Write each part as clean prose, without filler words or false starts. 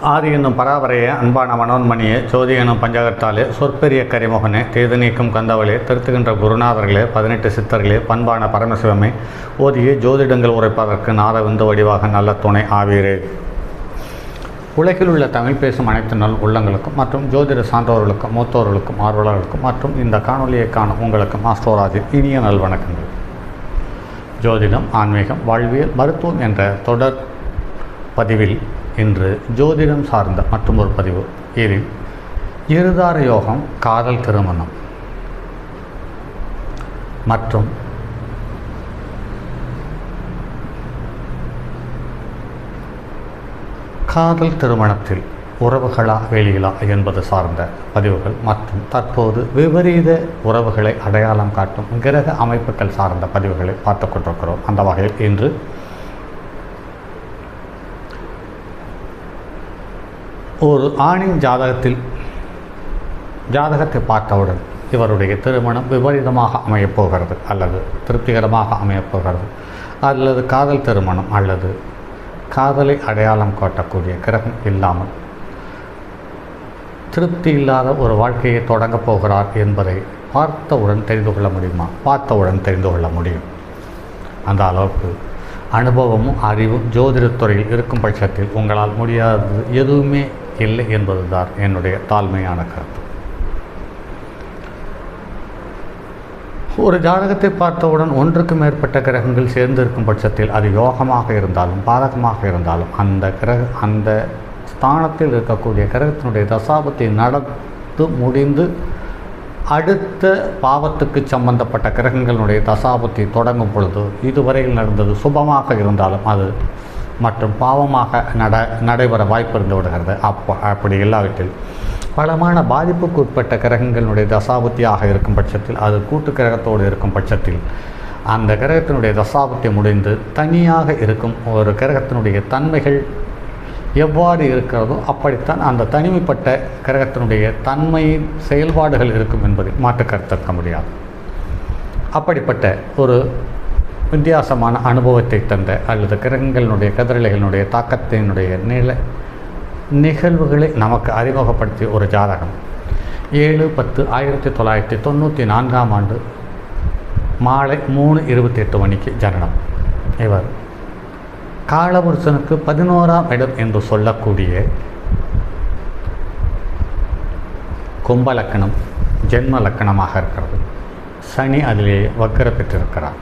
ஆதி என்னும் பராபரையே அன்பான மனோன்மணியே ஜோதி எனும் பஞ்சகத்தாலே சொற்பெரிய கரிமுகனே தேது நீக்கும் கந்தவளே திருத்துகின்ற குருநாதர்களே 18 சித்தர்களே பண்பான பரமசிவமே ஓதிய ஜோதிடங்கள் உரைப்பதற்கு நாதவிந்து வடிவாக நல்ல துணை ஆவீரே. உலகில் உள்ள தமிழ் பேசும் அனைத்து நல் உள்ளங்களுக்கும் மற்றும் ஜோதிட சான்றோர்களுக்கும் மூத்தோர்களுக்கும் ஆர்வலர்களுக்கும் மற்றும் இந்த காணொலியை காணும் உங்களுக்கும் ஆஸ்ட்ரோராஜின் இனிய நல்வணக்கங்கள். ஜோதிடம், ஆன்மீகம், வாழ்வியல், மருத்துவம் என்ற தொடர் பதிவில் இன்று ஜோதிடம் சார்ந்த மற்றும் ஒரு பதிவு. இதில் இருதார யோகம், காதல் திருமணம் மற்றும் காதல் திருமணத்தில் உறவுகளா வெளியிலா என்பது சார்ந்த பதிவுகள் மற்றும் தற்போது விபரீத உறவுகளை அடையாளம் காட்டும் கிரக அமைப்புகள் சார்ந்த பதிவுகளை பார்த்து கொண்டிருக்கிறோம். அந்த வகையில் இன்று ஒரு ஆணின் ஜாதகத்தை பார்த்தவுடன் இவருடைய திருமணம் விபரீதமாக அமையப்போகிறது அல்லது திருப்திகரமாக அமையப்போகிறது, அல்லது காதல் திருமணம் அல்லது காதலை அடையாளம் காட்டக்கூடிய கிரகம் இல்லாமல் திருப்தி இல்லாத ஒரு வாழ்க்கையை தொடங்கப் போகிறார் என்பதை பார்த்தவுடன் தெரிந்து கொள்ள முடியுமா? பார்த்தவுடன் தெரிந்து கொள்ள முடியும். அந்த அளவுக்கு அனுபவமும் அறிவும் ஜோதிடத்துறையில் இருக்கும் பட்சத்தில் உங்களால் முடியாதது எதுவுமே இல்லை என்பதுதான் என்னுடைய தாழ்மையான கருத்து. ஒரு ஜாதகத்தை பார்த்தவுடன் ஒன்றுக்கு மேற்பட்ட கிரகங்கள் சேர்ந்து இருக்கும் பட்சத்தில் அது யோகமாக இருந்தாலும் பாதகமாக இருந்தாலும் அந்த ஸ்தானத்தில் இருக்கக்கூடிய கிரகத்தினுடைய தசாபத்தை நடந்து முடிந்து அடுத்த பாவத்துக்கு சம்பந்தப்பட்ட கிரகங்களுடைய தசாபத்தை தொடங்கும் பொழுது இதுவரையில் நடந்தது சுபமாக இருந்தாலும் அது மற்றும் பாவமாக நடைபெற வாய்ப்பு இருந்து விடுகிறது. அப்படி இல்லாவிட்டில் பலமான பாதிப்புக்கு உட்பட்ட கிரகங்களுடைய தசாபத்தியாக இருக்கும் பட்சத்தில், அது கூட்டு கிரகத்தோடு இருக்கும் பட்சத்தில் அந்த கிரகத்தினுடைய தசாபத்தை முடிந்து தனியாக இருக்கும் ஒரு கிரகத்தினுடைய தன்மைகள் எவ்வாறு இருக்கிறதோ அப்படித்தான் அந்த தனிமைப்பட்ட கிரகத்தினுடைய தன்மையின் செயல்பாடுகள் இருக்கும் என்பதில் மாற்று கருத்திருக்க முடியாது. அப்படிப்பட்ட ஒரு வித்தியாசமான அனுபவத்தை தந்த அல்லது கிரகங்களினுடைய கதிரலைகளினுடைய தாக்கத்தினுடைய நிகழ்வுகளை நமக்கு அறிமுகப்படுத்திய ஒரு ஜாதகம் 7/10/1994 மாலை 3:28 மணிக்கு ஜனனம். இவர் காலபுருஷனுக்கு 11ஆம் இடம் என்று சொல்லக்கூடிய கும்ப லக்கணம் ஜென்ம லக்கணமாக இருக்கிறது. சனி அதிலேயே வக்கர பெற்றிருக்கிறார்.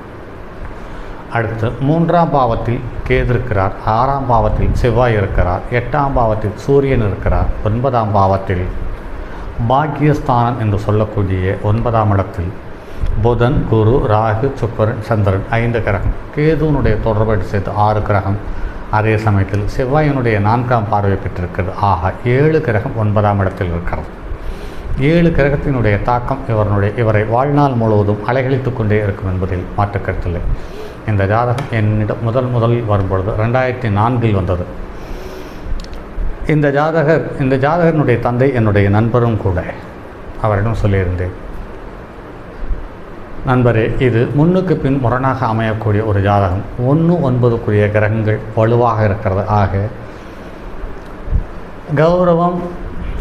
அடுத்து 3ஆம் பாவத்தில் கேது இருக்கிறார், 6ஆம் பாவத்தில் செவ்வாய் இருக்கிறார், 8ஆம் பாவத்தில் சூரியன் இருக்கிறார், 9ஆம் பாவத்தில் பாக்கியஸ்தானம் என்று சொல்லக்கூடிய 9ஆம் இடத்தில் புதன், குரு, ராகு, சுக்கிரன், சந்திரன் 5 கிரகம், கேதுவனுடைய தொடர்பு சேர்த்து 6 கிரகம், அதே சமயத்தில் செவ்வாயினுடைய 4ஆம் பார்வை பெற்றிருக்கிறது. ஆக 7 கிரகம் 9ஆம் இடத்தில் இருக்கிறது. 7 கிரகத்தினுடைய தாக்கம் இவரை வாழ்நாள் முழுவதும் அலைகழித்து கொண்டே இருக்கும் என்பதில் மாற்று கருத்தில்லை. இந்த ஜாதகம் என்னிடம் முதலில் வரும்பொழுது 2004 வந்தது. இந்த ஜாதகனுடைய தந்தை என்னுடைய நண்பரும் கூட. அவரிடம் சொல்லியிருந்தேன், நண்பரே, இது முன்னுக்கு பின் முரணாக அமையக்கூடிய ஒரு ஜாதகம். 1-9 கிரகங்கள் வலுவாக இருக்கிறது. ஆக கௌரவம்,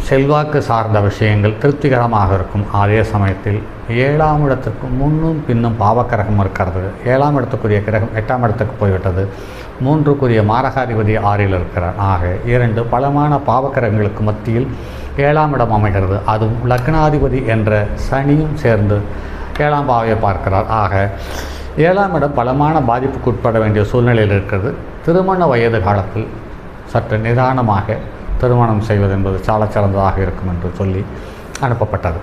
செல்வாக்கு சார்ந்த விஷயங்கள் திருப்திகரமாக இருக்கும். அதே சமயத்தில் 7ஆம் இடத்துக்கு முன்னும் பின்னும் பாவக்கிரகம் இருக்கிறது. 7ஆம் இடத்துக்குரிய கிரகம் 8ஆம் இடத்துக்கு போய்விட்டது. 3க்குரிய மாரகாதிபதி 6இல் இருக்கிறார். ஆக 2 பலமான பாவக்கிரகங்களுக்கு மத்தியில் 7ஆம் இடம் அமைகிறது. அதுவும் லக்னாதிபதி என்ற சனியும் சேர்ந்து 7ஆம் பாவையை பார்க்கிறார். ஆக 7ஆம் இடம் பலமான பாதிப்புக்கு உட்பட வேண்டிய சூழ்நிலையில் இருக்கிறது. திருமண வயது காலத்தில் சற்று நிதானமாக திருமணம் செய்வது என்பது சால சிறந்ததாக இருக்கும் என்று சொல்லி அனுப்பப்பட்டது.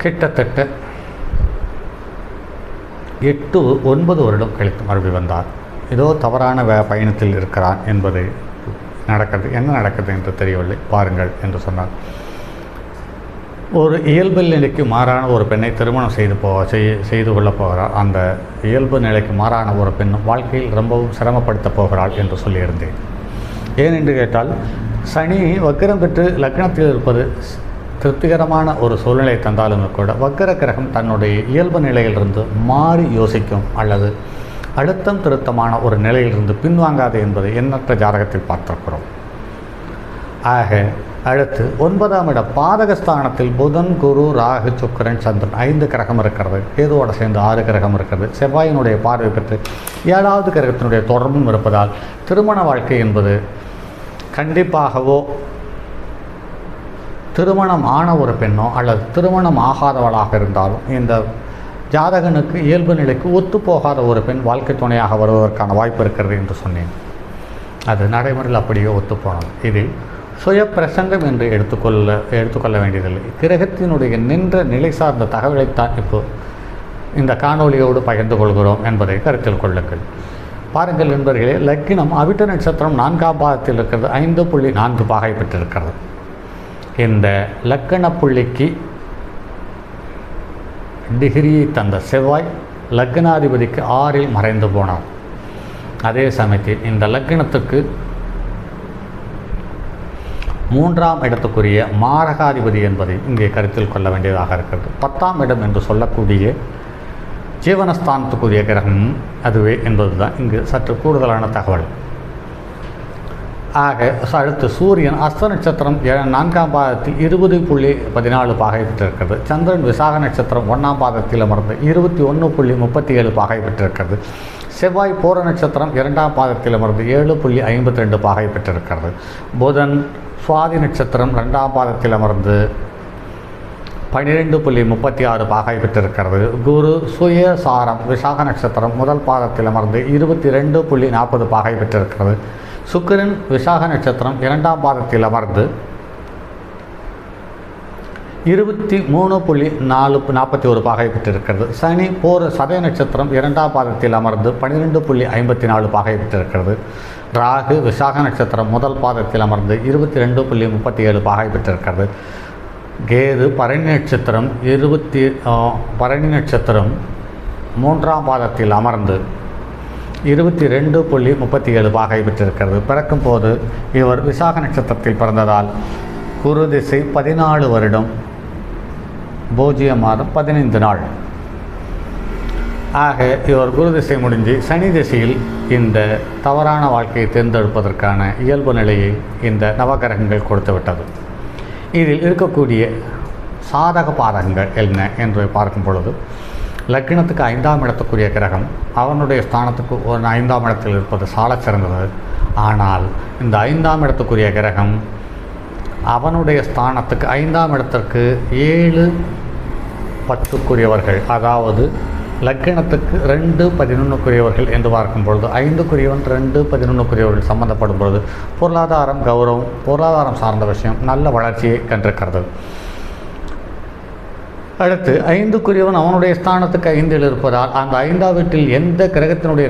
கிட்டத்தட்ட 8-9 வருடம் கழித்து மறுபடி வந்தார். ஏதோ தவறான பயணத்தில் இருக்கிறான் என்பதை என்ன நடக்குது என்று தெரியவில்லை, பாருங்கள் என்று சொன்னார். ஒரு இயல்பு நிலைக்கு மாறான ஒரு பெண்ணை திருமணம் செய்து கொள்ளப் போகிறார். அந்த இயல்பு நிலைக்கு மாறான ஒரு பெண்ணும் வாழ்க்கையில் ரொம்பவும் சிரமப்படுத்தப் போகிறாள் என்று சொல்லியிருந்தேன். ஏனென்று கேட்டால், சனி வக்கிரம் பெற்று லக்னத்தில் இருப்பது திருப்திகரமான ஒரு சூழ்நிலை தந்தாலுமே கூட வக்கிர கிரகம் தன்னுடைய இயல்பு நிலையிலிருந்து மாறி யோசிக்கும் அல்லது அழுத்தம் திருத்தமான ஒரு நிலையிலிருந்து பின்வாங்காது என்பதை எண்ணற்ற ஜாதகத்தில் பார்த்திருக்கிறோம். ஆக அடுத்து 9ஆம் இடம் பாதகஸ்தானத்தில் புதன், குரு, ராகு, சுக்கிரன், சந்திரன் 5 கிரகம் இருக்கிறது. கேதுவோட சேர்ந்து 6 கிரகம் இருக்கிறது. செவ்வாயினுடைய பார்வை பெற்று 7வது கிரகத்தினுடைய தொடர்பும் இருப்பதால் திருமண வாழ்க்கை என்பது கண்டிப்பாகவோ திருமணம் ஆன ஒரு பெண்ணோ அல்லது திருமணம் ஆகாதவளாக இருந்தாலும் இந்த ஜாதகனுக்கு இயல்பு நிலைக்கு ஒத்துப்போகாத ஒரு பெண் வாழ்க்கை துணையாக வருவதற்கான வாய்ப்பு இருக்கிறது என்று சொன்னேன். அது நடைமுறையில் அப்படியே ஒத்துப்போனது. இதில் சுய பிரசங்கம் என்று எடுத்துக்கொள்ள வேண்டியதில்லை. கிரகத்தினுடைய நின்ற நிலை சார்ந்த தகவலைத்தான் இப்போ இந்த காணொலியோடு பகிர்ந்து கொள்கிறோம் என்பதை கருத்தில் கொள்ளுங்கள். பாருங்கள் நண்பர்களே, லக்கினம் அவிட்ட நட்சத்திரம் 4ஆம் பாதத்தில் இருக்கிறது. 5.4 பாகை பெற்றிருக்கிறது. இந்த லக்கண புள்ளிக்கு டிகிரியை தந்த செவ்வாய் லக்னாதிபதிக்கு 6இல் மறைந்து போனார். அதே சமயத்தில் இந்த லக்னத்துக்கு 3ஆம் இடத்துக்குரிய மாரகாதிபதி என்பதை இங்கே கருத்தில் கொள்ள வேண்டியதாக இருக்கிறது. 10ஆம் இடம் என்று சொல்லக்கூடிய ஜீவனஸ்தானத்துக்குரிய கிரகம் அதுவே என்பதுதான் இங்கு சற்று கூடுதலான தகவல். ஆக அடுத்து சூரியன் அஸ்த நட்சத்திரம் 4ஆம் பாதத்தில் 20.14 பாகை பெற்றிருக்கிறது. சந்திரன் விசாக நட்சத்திரம் 1ஆம் பாதத்தில் அமர்ந்து 21.37 பாகை பெற்றிருக்கிறது. செவ்வாய் பூர நட்சத்திரம் 2ஆம் பாதத்தில் அமர்ந்து 7.52 பாகை பெற்றிருக்கிறது. புதன் சுவாதி நட்சத்திரம் 2ஆம் பாதத்தில் அமர்ந்து 12.36 பாகை பெற்றிருக்கிறது. குரு சுயசாரம் விசாக நட்சத்திரம் 1 பாதத்தில் அமர்ந்து 22.40 பாகை பெற்றிருக்கிறது. சுக்கிரன் விசாக நட்சத்திரம் 2ஆம் பாதத்தில் அமர்ந்து 23.41 பாகை பெற்றிருக்கிறது. சனி சதய நட்சத்திரம் 2ஆம் பாதத்தில் அமர்ந்து 12.54 பாகை பெற்றிருக்கிறது. ராகு விசாக நட்சத்திரம் 1 பாதத்தில் அமர்ந்து 22.37 பாகை பெற்றிருக்கிறது. கேது பரணி நட்சத்திரம் 3ஆம் பாதத்தில் அமர்ந்து 22.37 பாகை பெற்றிருக்கிறது. பிறக்கும் போது இவர் விசாக நட்சத்திரத்தில் பிறந்ததால் குரு திசை 14 வருடம், பூஜ்ஜிய மாதம் 15 நாள். ஆக இவர் குரு திசை முடிஞ்சு சனி திசையில் இந்த தவறான வாழ்க்கையை தேர்ந்தெடுப்பதற்கான இயல்பு நிலையை இந்த நவகிரகங்கள் கொடுத்துவிட்டது. இதில் இருக்கக்கூடிய சாதக பாதகங்கள் என்ன என்று பார்க்கும் பொழுது லக்னத்துக்கு 5ஆம் இடத்துக்குரிய கிரகம் அவனுடைய ஸ்தானத்துக்கு 5ஆம் இடத்தில் இருப்பது சால சிறந்தது. ஆனால் இந்த 5ஆம் இடத்துக்குரிய கிரகம் அவனுடைய ஸ்தானத்துக்கு 5ஆம் இடத்திற்கு 7-10க்குரியவர்கள், அதாவது லக்னத்துக்கு 2-11க்குரியவர்கள் என்று பார்க்கும் பொழுது 5க்குரியவன் 2-11க்குரியவர்கள் சம்பந்தப்படும் பொழுது பொருளாதாரம், கௌரவம், பொருளாதாரம் சார்ந்த விஷயம் நல்ல வளர்ச்சியை கண்டிருக்கிறது. அடுத்து 5க்குரியவன் அவனுடைய ஸ்தானத்துக்கு 5இல் இருப்பதால் அந்த 5ஆம் வீட்டில் எந்த கிரகத்தினுடைய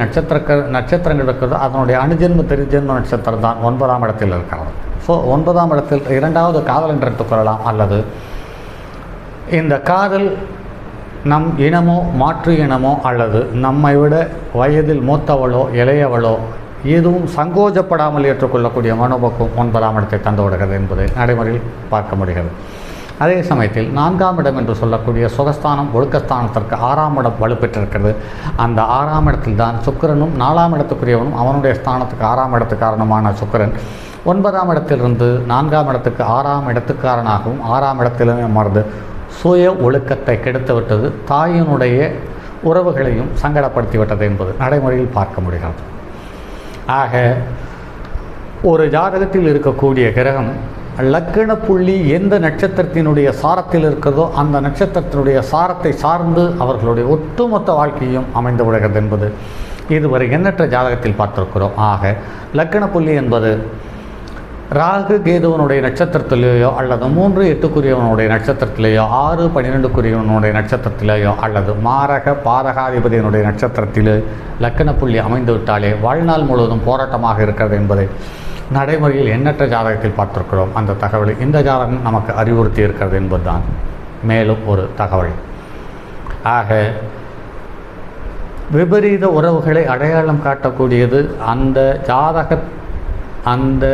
நட்சத்திரங்கள் இருக்கிறதோ அதனுடைய அணுஜென்ம திருஜென்ம நட்சத்திரம் தான் 9ஆம் இடத்தில் இருக்கிறது. ஸோ 9ஆம் இடத்தில் 2வது காதல் என்று எடுத்துக்கொள்ளலாம். அல்லது இந்த காதல் நம் இனமோ மாற்று இனமோ அல்லது நம்மை விட வயதில் மூத்தவளோ இளையவளோ எதுவும் சங்கோஜப்படாமல் ஏற்றுக்கொள்ளக்கூடிய மனோபக்கம் 9ஆம் இடத்தை தந்து விடுகிறது என்பதை நடைமுறையில் பார்க்க முடிகிறது. அதே சமயத்தில் 4ஆம் இடம் என்று சொல்லக்கூடிய சுகஸ்தானம் ஒழுக்கஸ்தானத்திற்கு 6ஆம் இடம் வலுப்பெற்றிருக்கிறது. அந்த 6ஆம் இடத்தில் தான் சுக்கிரனும் 4ஆம் இடத்துக்குரியவனும் அவனுடைய ஸ்தானத்துக்கு 6ஆம் இடத்துக்காரணமான சுக்கிரன் 9ஆம் இடத்திலிருந்து 4ஆம் இடத்துக்கு 6ஆம் இடத்துக்காரனாகவும் 6ஆம் இடத்திலுமே அமர்ந்து சுய ஒழுக்கத்தை கெடுத்துவிட்டது, தாயினுடைய உறவுகளையும் சங்கடப்படுத்திவிட்டது என்பது நடைமுறையில் பார்க்க முடிகிறது. ஆக ஒரு ஜாதகத்தில் இருக்கக்கூடிய கிரகம் லக்கண புள்ளி எந்த நட்சத்திரத்தினுடைய சாரத்தில் இருக்கிறதோ அந்த நட்சத்திரத்தினுடைய சாரத்தை சார்ந்து அவர்களுடைய ஒட்டுமொத்த வாழ்க்கையும் அமைந்து விடுகிறது என்பது இதுவரை எண்ணற்ற ஜாதகத்தில் பார்த்திருக்கிறோம். ஆக லக்கண புள்ளி என்பது ராகு கேதுவனுடைய நட்சத்திரத்திலேயோ அல்லது 3-8க்குரியவனுடைய நட்சத்திரத்திலேயோ 6-12க்குரியவனுடைய நட்சத்திரத்திலேயோ அல்லது மாரக பாதகாதிபதியினுடைய நட்சத்திரத்திலே லக்கண புள்ளி அமைந்துவிட்டாலே வாழ்நாள் முழுவதும் போராட்டமாக இருக்கிறது என்பதை நடைமுறையில் எண்ணற்ற ஜாதகத்தில் பார்த்திருக்கிறோம். அந்த தகவலை இந்த ஜாதகம் நமக்கு அறிவுறுத்தி இருக்கிறது என்பதுதான் மேலும் ஒரு தகவல். ஆக விபரீத உறவுகளை அடையாளம் காட்டக்கூடியது அந்த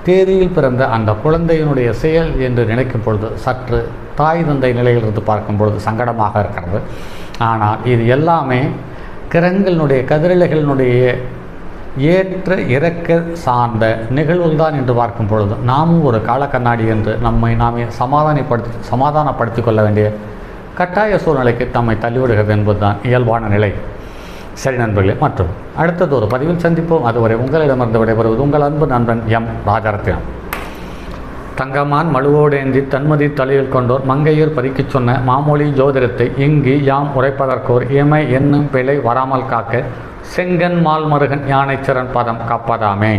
தேதியில் பிறந்த அந்த குழந்தையினுடைய செயல் என்று நினைக்கும் பொழுது சற்று தாய் தந்தை நிலையிலிருந்து பார்க்கும் பொழுது சங்கடமாக இருக்கிறது. ஆனால் இது எல்லாமே கிரகங்களினுடைய கதிரலைகளினுடைய ஏற்ற இறக்க சார்ந்த நிகழ்வுகள் தான் என்று பார்க்கும் பொழுது நாமும் ஒரு காலக்கண்ணாடி என்று நாமே சமாதானப்படுத்தி கொள்ள வேண்டிய கட்டாய சூழ்நிலைக்கு நம்மை தள்ளிவிடுகிறது என்பதுதான் இயல்பான நிலை. சரி நண்பர்களே, மற்றும் அடுத்தது ஒரு பதிவில் சந்திப்போம். அதுவரை உங்களிடமிருந்து விடைபெறுவது உங்கள் அன்பு நண்பன் எம் ராஜரத்தினம். தங்கமான் மழுவோடேந்தி தன்மதி தலையில் கொண்டோர் மங்கையர் பதிக்கச் சொன்ன மாமொழி ஜோதிடத்தை இங்கு யாம் உரைப்பதற்கோர் இமை என்னும் பிழை வராமல் காக்க செங்கன் மால் மருகன் யானைச்சரன் பதம் காப்பதாமே.